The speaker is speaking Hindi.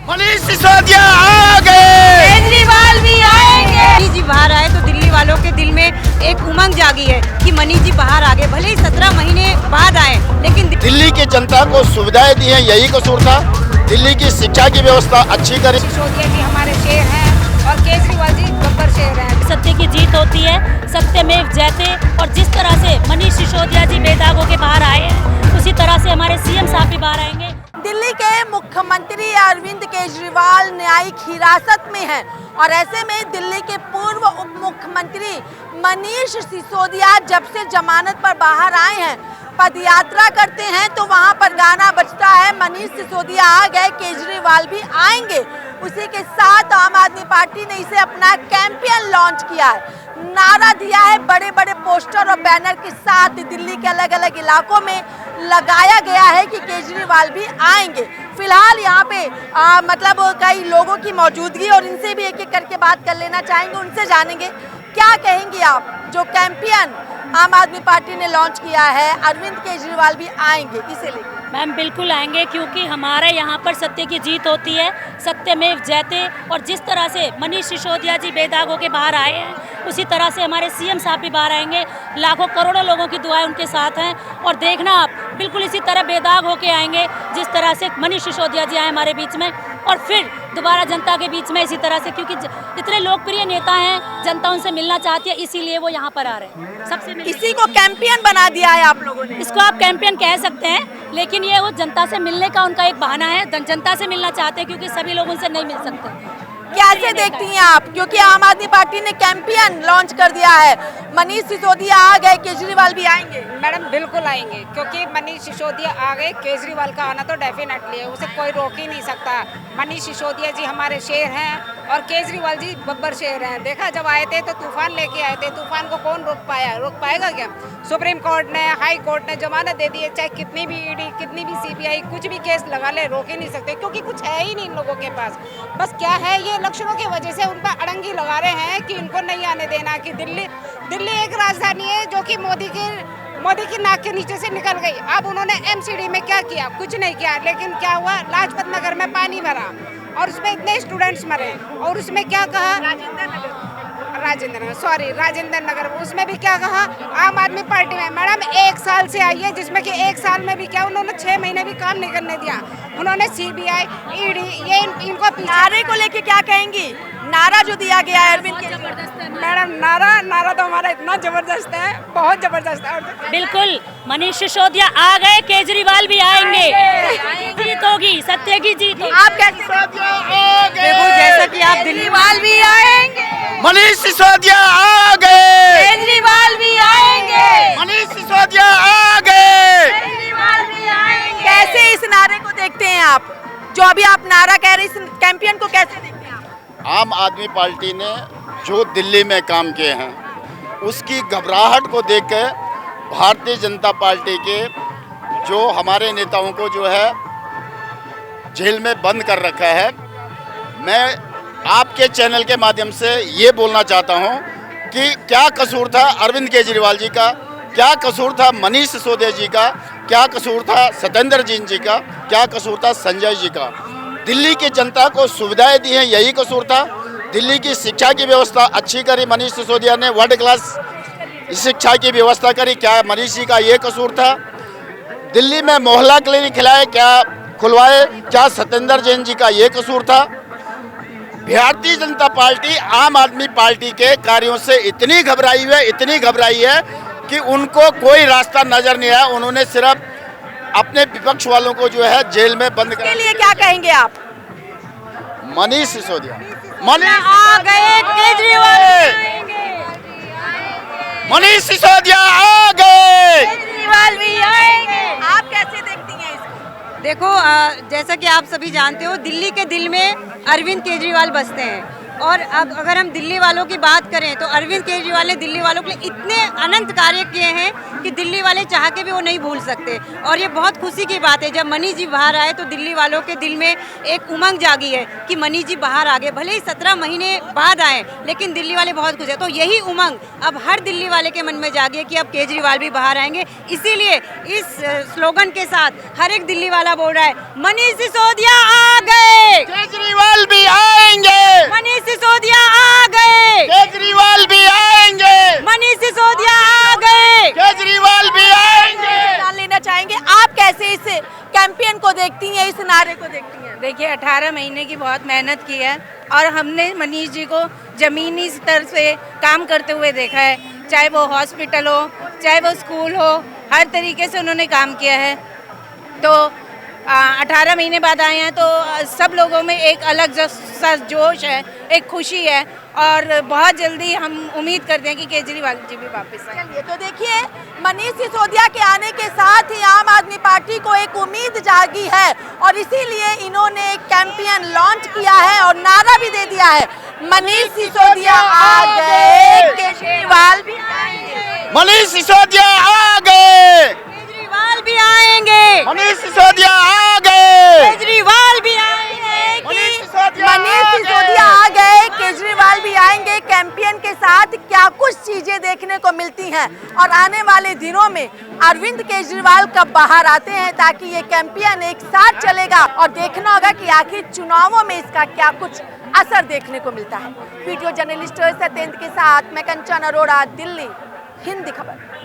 मनीष सिसोदिया आ गए, केजरीवाल भी आएंगे। मनीष जी बाहर आए तो दिल्ली वालों के दिल में एक उमंग जागी है कि मनीष जी बाहर आ गए। भले ही 17 महीने बाद आए, लेकिन दिल्ली की जनता को सुविधाएं दी हैं, यही कसूर था। दिल्ली की शिक्षा की व्यवस्था अच्छी करी। सिसोदिया जी हमारे शेर हैं और केजरीवाल जी गब्बर शेर हैं। सत्य की जीत होती है, सत्यमेव जयते। और जिस तरह से मनीष सिसोदिया जी बेदाग होकर बाहर आए हैं, उसी तरह से हमारे सीएम साहब भी बाहर आएंगे। दिल्ली के मुख्यमंत्री अरविंद केजरीवाल न्यायिक हिरासत में हैं और ऐसे में दिल्ली के पूर्व उप मुख्यमंत्री मनीष सिसोदिया जब से जमानत पर बाहर आए हैं, पदयात्रा करते हैं तो वहां पर गाना बजता है, मनीष सिसोदिया आ गए, केजरीवाल भी आएंगे। उसी के साथ आम आदमी पार्टी ने इसे अपना कैंपेन लॉन्च किया है, नारा दिया है, बड़े बड़े पोस्टर और बैनर के साथ दिल्ली के अलग अलग इलाकों में लगाया गया है कि केजरीवाल भी आएंगे। फिलहाल यहाँ पे मतलब कई लोगों की मौजूदगी और इनसे भी एक एक करके बात कर लेना चाहेंगे, उनसे जानेंगे क्या कहेंगे आप जो कैंपेन आम आदमी पार्टी ने लॉन्च किया है, अरविंद केजरीवाल भी आएंगे, इसे लेकर। मैम बिल्कुल आएंगे, क्योंकि हमारे यहाँ पर सत्य की जीत होती है, सत्यमेव जयते। और जिस तरह से मनीष सिसोदिया जी बेदाग होकर बाहर आए हैं, उसी तरह से हमारे सीएम साहब भी बाहर आएंगे। लाखों करोड़ों लोगों की दुआएं उनके साथ हैं और देखना आप बिल्कुल इसी तरह बेदाग होकर आएंगे जिस तरह से मनीष सिसोदिया जी आए हमारे बीच में, और फिर दोबारा जनता के बीच में इसी तरह से, क्योंकि इतने लोकप्रिय नेता हैं, जनता उनसे मिलना चाहती है, इसीलिए वो यहाँ पर आ रहे हैं। सबसे इसी को कैंपेन बना दिया है आप लोगों ने। इसको आप कैंपेन कह सकते हैं, लेकिन ये वो जनता से मिलने का उनका एक बहाना है। जनता से मिलना चाहते हैं क्योंकि सभी लोग उनसे नहीं मिल सकते। कैसे देखती हैं आप, क्योंकि आम आदमी पार्टी ने कैंपेन लॉन्च कर दिया है, मनीष सिसोदिया आ गए, केजरीवाल भी आएंगे। मैडम बिल्कुल आएंगे, क्योंकि मनीष सिसोदिया आ गए, केजरीवाल का आना तो डेफिनेटली है, उसे कोई रोक ही नहीं सकता। मनीष सिसोदिया जी हमारे शेर हैं और केजरीवाल जी बब्बर शेर हैं। देखा जब आए थे तो तूफान लेके आए थे, तूफान को कौन रोक पाएगा क्या? सुप्रीम कोर्ट ने, हाई कोर्ट ने जमानत दे दी है, चाहे कितनी भी ईडी, कितनी भी सीबीआई कुछ भी केस लगा ले, रोक ही नहीं सकते, क्योंकि कुछ है ही नहीं इन लोगों के पास। बस क्या है, ये इलेक्शनों की वजह से उन पर अड़ंगी लगा रहे हैं कि इनको नहीं आने देना, कि दिल्ली एक राजधानी है जो कि मोदी की नाक के नीचे से निकल गई। अब उन्होंने एमसीडी में क्या किया? कुछ नहीं किया, लेकिन क्या हुआ, लाजपत नगर में पानी भरा और उसमें इतने स्टूडेंट्स मरे, और उसमें क्या कहा, राजेंद्र नगर, उसमें भी क्या कहा आम आदमी पार्टी में। मैडम 1 साल से आई है, जिसमें कि 1 साल में भी क्या उन्होंने 6 महीने भी काम नहीं करने दिया। उन्होंने सीबीआई, ईडी, ये इनको नारे को लेके क्या कहेंगी? नारा जो दिया गया है अरविंद के, मैडम नारा तो हमारा इतना जबरदस्त है, बहुत जबरदस्त है। बिल्कुल, मनीष सिसोदिया आ गए, केजरीवाल भी आएंगे, जीत होगी, सत्य की जीत होगी। आप कैसे देखो, जैसा कि आप केजरीवाल भी आएंगे, मनीष सिसोदिया आ गए, केजरीवाल भी आएंगे, मनीष सिसोदिया आ गए। केजरीवाल भी आएंगे। कैसे इस नारे को देखते हैं आप, जो अभी आप नारा कह रहे, इस कैंपेन को कैसे देखते हैं आप? आम आदमी पार्टी ने जो दिल्ली में काम किए हैं, उसकी घबराहट को देखकर भारतीय जनता पार्टी के जो हमारे नेताओं को जो है जेल में बंद कर रखा है, मैं आपके चैनल के माध्यम से ये बोलना चाहता हूँ कि क्या कसूर था अरविंद केजरीवाल जी का, क्या कसूर था मनीष सिसोदिया जी का, क्या कसूर था सत्येंद्र जैन जी का, क्या कसूर था संजय जी का। दिल्ली की जनता को सुविधाएं दी हैं, यही कसूर था। दिल्ली की शिक्षा की व्यवस्था अच्छी करी, मनीष सिसोदिया ने वर्ल्ड क्लास शिक्षा की व्यवस्था करी, क्या मनीष जी का ये कसूर था? दिल्ली में मोहल्ला क्लिनिक खुलवाए, क्या सत्येंद्र जैन जी का ये कसूर था? भारतीय जनता पार्टी आम आदमी पार्टी के कार्यों से इतनी घबराई है कि उनको कोई रास्ता नजर नहीं आया। उन्होंने सिर्फ अपने विपक्ष वालों को जो है जेल में बंद कर। इसके लिए क्या कहेंगे आप? मनीष सिसोदिया आ गए, केजरीवाल मनीष सिसोदिया आ गए, केजरीवाल भी आएंगे। आप कैसे देखती हैं इसको? देखो, जैसा कि आप सभी जानते हो, दिल्ली के दिल में अरविंद केजरीवाल बसते हैं, और अब अगर हम दिल्ली वालों की बात करें तो अरविंद केजरीवाल ने दिल्ली वालों के लिए इतने अनंत कार्य किए हैं कि दिल्ली वाले चाह के भी वो नहीं भूल सकते। और ये बहुत खुशी की बात है, जब मनीष जी बाहर आए तो दिल्ली वालों के दिल में एक उमंग जागी है कि मनीष जी बाहर आ गए। भले ही 17 महीने बाद आए, लेकिन दिल्ली वाले बहुत खुश है। तो यही उमंग अब हर दिल्ली वाले के मन में जागी है कि अब केजरीवाल भी बाहर आएंगे। इसीलिए इस स्लोगन के साथ हर एक दिल्ली वाला बोल रहा है, मनीष सिसोदिया आ गए। 18 महीने की बहुत मेहनत की है और हमने मनीष जी को ज़मीनी स्तर से काम करते हुए देखा है, चाहे वो हॉस्पिटल हो, चाहे वो स्कूल हो, हर तरीके से उन्होंने काम किया है। तो 18 महीने बाद आए हैं तो सब लोगों में एक अलग सा जोश है, एक खुशी है और बहुत जल्दी हम उम्मीद करते हैं कि केजरीवाल जी भी वापस आए। चलिए तो देखिए, मनीष सिसोदिया के आने के साथ ही आम आदमी पार्टी को एक उम्मीद जागी है और इसीलिए इन्होंने एक कैंपेन लॉन्च किया है और नारा भी दे दिया है, मनीष सिसोदिया आ गए, केजरीवाल भी आएंगे, मनीष सिसोदिया आ गए, केजरीवाल भी आएंगे, मनीष सिसोदिया आ गए, केजरीवाल भी आएंगे, मनीष सिसोदिया मनीष सिसोदिया आ गए, केजरीवाल भी आएंगे। कैंपेन के साथ क्या कुछ चीजें देखने को मिलती हैं और आने वाले दिनों में अरविंद केजरीवाल कब बाहर आते हैं, ताकि ये कैंपेन एक साथ चलेगा और देखना होगा कि आखिर चुनावों में इसका क्या कुछ असर देखने को मिलता है। वीडियो जर्नलिस्ट सत्येंद्र के साथ मैं कंचन अरोड़ा, दिल्ली, हिंदी खबर।